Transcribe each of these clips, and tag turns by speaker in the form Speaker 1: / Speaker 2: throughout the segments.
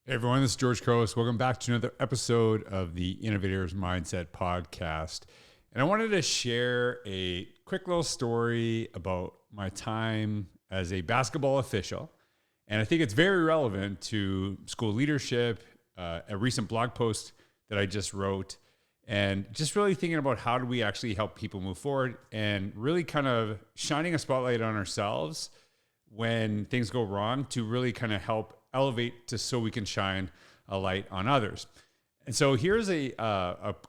Speaker 1: Hey everyone, this is George Couros. Welcome back to another episode of the Innovators Mindset Podcast. And I wanted to share a quick little story about my time as a basketball official. And I think it's very relevant to school leadership, a recent blog post that I just wrote, and just really thinking about how do we actually help people move forward and really kind of shining a spotlight on ourselves when things go wrong to really kind of help elevate to so we can shine a light on others. And so here's a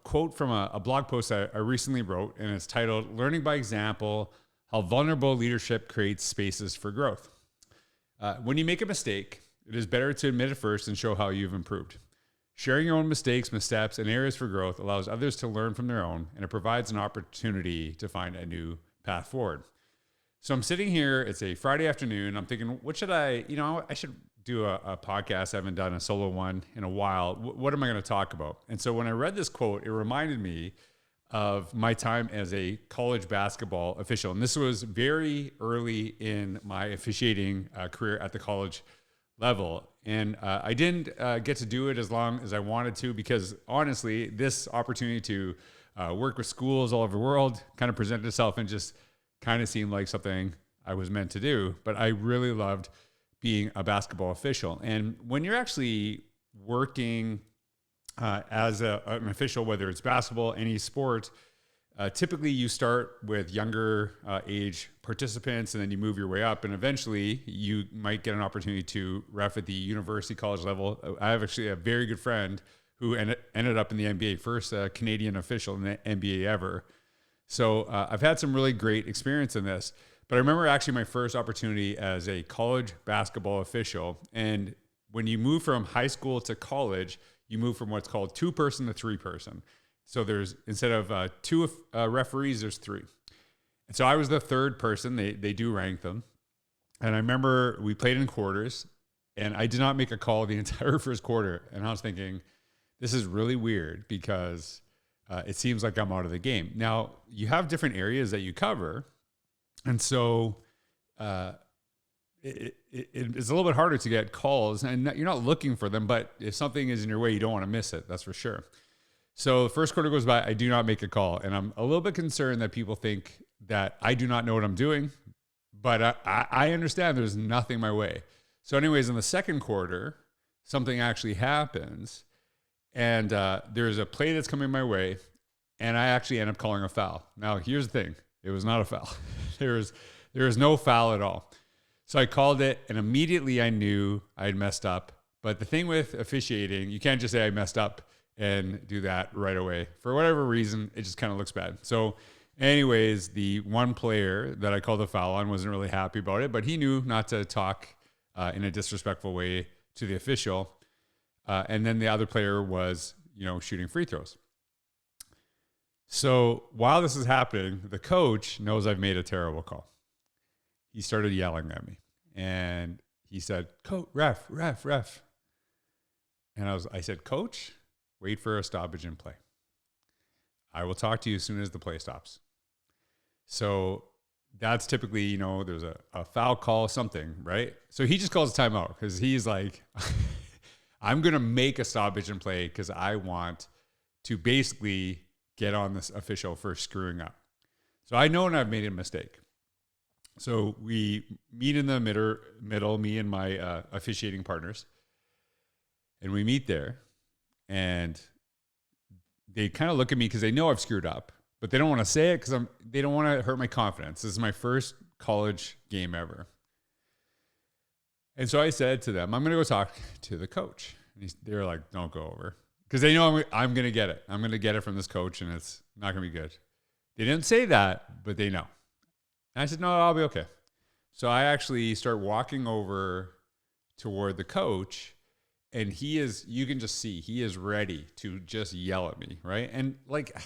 Speaker 1: quote from a blog post I recently wrote, and it's titled, Learning by Example, How Vulnerable Leadership Creates Spaces for Growth. When you make a mistake, it is better to admit it first and show how you've improved. Sharing your own mistakes, missteps, and areas for growth allows others to learn from their own, and it provides an opportunity to find a new path forward. So I'm sitting here, it's a Friday afternoon, I'm thinking, what should I should do a podcast. I haven't done a solo one in a while. What am I going to talk about? And so when I read this quote, it reminded me of my time as a college basketball official. And this was very early in my officiating career at the college level. And I didn't get to do it as long as I wanted to, because honestly, this opportunity to work with schools all over the world kind of presented itself and just kind of seemed like something I was meant to do. But I really loved being a basketball official. And when you're actually working as an official, whether it's basketball, any sport, typically you start with younger age participants, and then you move your way up, and eventually you might get an opportunity to ref at the university college level. I have actually a very good friend who ended up in the NBA, first Canadian official in the NBA ever. So I've had some really great experience in this. But I remember actually my first opportunity as a college basketball official. And when you move from high school to college, you move from what's called 2-person to 3-person. So there's, instead of two referees, there's 3. And so I was the third person. They do rank them. And I remember we played in quarters, and I did not make a call the entire first quarter. And I was thinking, this is really weird because it seems like I'm out of the game. Now, you have different areas that you cover. And so it's a little bit harder to get calls, and you're not looking for them, but if something is in your way, you don't want to miss it. That's for sure. So the first quarter goes by, I do not make a call. And I'm a little bit concerned that people think that I do not know what I'm doing, but I understand there's nothing my way. So anyways, in the second quarter, something actually happens, and there's a play that's coming my way, and I actually end up calling a foul. Now, here's the thing. It was not a foul. There was no foul at all. So I called it, and immediately I knew I had messed up. But the thing with officiating, you can't just say I messed up and do that right away. For whatever reason, it just kind of looks bad. So anyways, the one player that I called a foul on wasn't really happy about it, but he knew not to talk in a disrespectful way to the official. And then the other player was, shooting free throws. So while this is happening, the coach knows I've made a terrible call. He started yelling at me, and he said, "Coach, ref." And I said, "Coach, wait for a stoppage in play. I will talk to you as soon as the play stops." So that's typically, there's a foul call, something, right? So he just calls a timeout because he's like, I'm going to make a stoppage in play because I want to basically get on this official for screwing up. So I know I've made a mistake. So we meet in the middle, me and my officiating partners, and we meet there, and they kind of look at me because they know I've screwed up, but they don't want to say it because they don't want to hurt my confidence. This is my first college game ever. And so I said to them, I'm going to go talk to the coach. And they were like, don't go over. Because they know I'm going to get it. I'm going to get it from this coach, and it's not going to be good. They didn't say that, but they know. And I said, no, I'll be okay. So I actually start walking over toward the coach, and you can just see, he is ready to just yell at me, right? And like,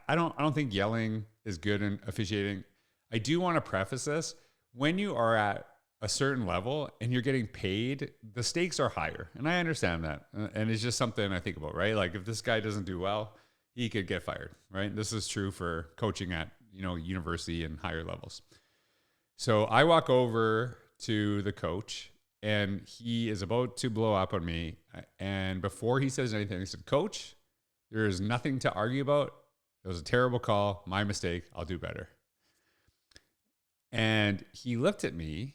Speaker 1: I don't think yelling is good in officiating. I do want to preface this. When you are at a certain level and you're getting paid, the stakes are higher. And I understand that. And it's just something I think about, right? Like if this guy doesn't do well, he could get fired, right? This is true for coaching at, university and higher levels. So I walk over to the coach and he is about to blow up on me. And before he says anything, he said, "Coach, there is nothing to argue about. It was a terrible call. My mistake. I'll do better." And he looked at me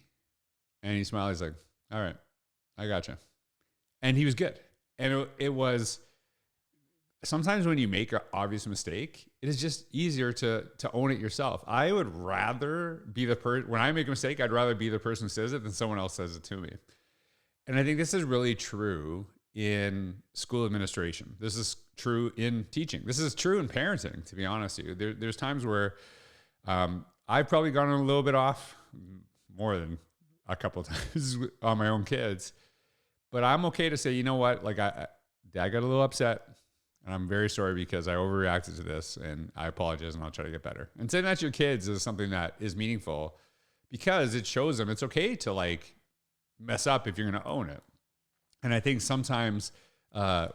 Speaker 1: and he smiled. He's like, "All right, I gotcha." And he was good. And it was sometimes when you make an obvious mistake, it is just easier to own it yourself. I would rather be the person, when I make a mistake, I'd rather be the person who says it than someone else says it to me. And I think this is really true in school administration. This is true in teaching. This is true in parenting, to be honest with you. There's times where I've probably gone a little bit off, more than a couple of times on my own kids. But I'm okay to say, you know what, like Dad got a little upset and I'm very sorry because I overreacted to this and I apologize and I'll try to get better. And saying that to your kids is something that is meaningful because it shows them it's okay to like mess up if you're going to own it. And I think sometimes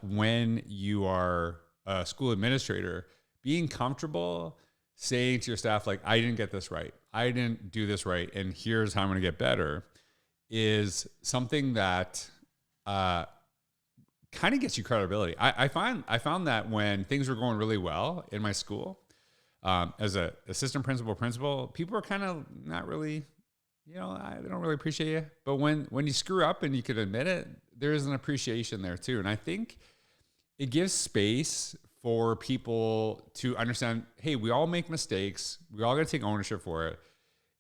Speaker 1: when you are a school administrator, being comfortable saying to your staff, like, I didn't get this right. I didn't do this right. And here's how I'm going to get better is something that kind of gets you credibility. I found that when things were going really well in my school, as an assistant principal, people are kind of not really, they don't really appreciate you. But when you screw up and you can admit it, there is an appreciation there too. And I think it gives space for people to understand, hey, we all make mistakes. We all got to take ownership for it.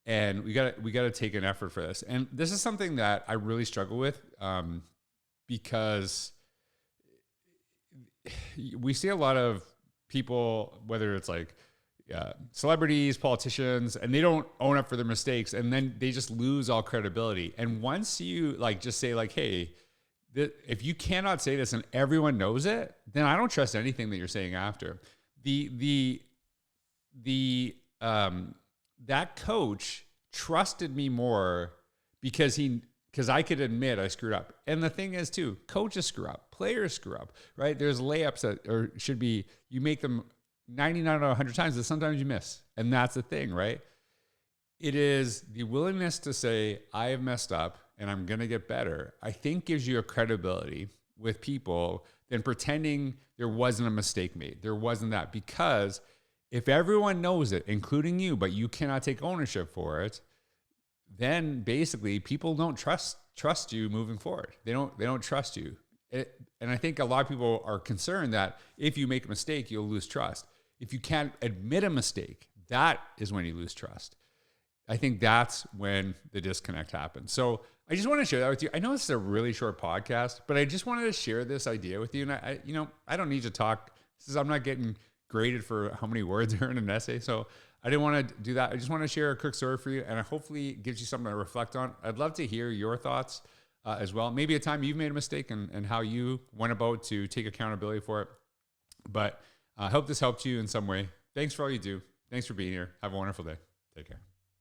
Speaker 1: And we got to take an effort for this. And this is something that I really struggle with, because we see a lot of people, whether it's like celebrities, politicians, and they don't own up for their mistakes, and then they just lose all credibility. And once you like just say like, hey, if you cannot say this and everyone knows it, then I don't trust anything that you're saying after. That coach trusted me more because I could admit I screwed up. And the thing is too, coaches screw up, players screw up, right? There's layups that should be, you make them 99 out of 100 times, and sometimes you miss. And that's the thing, right? It is the willingness to say, I have messed up and I'm going to get better, I think gives you a credibility with people than pretending there wasn't a mistake made. There wasn't that. Because if everyone knows it, including you, but you cannot take ownership for it, then basically people don't trust you moving forward. They don't trust you. And I think a lot of people are concerned that if you make a mistake, you'll lose trust. If you can't admit a mistake, that is when you lose trust. I think that's when the disconnect happens. So I just want to share that with you. I know this is a really short podcast, but I just wanted to share this idea with you. And I don't need to talk. I'm not getting graded for how many words are in an essay. So I didn't want to do that. I just want to share a quick story for you, and hopefully it gives you something to reflect on. I'd love to hear your thoughts as well. Maybe a time you've made a mistake and how you went about to take accountability for it. But I hope this helped you in some way. Thanks for all you do. Thanks for being here. Have a wonderful day. Take care.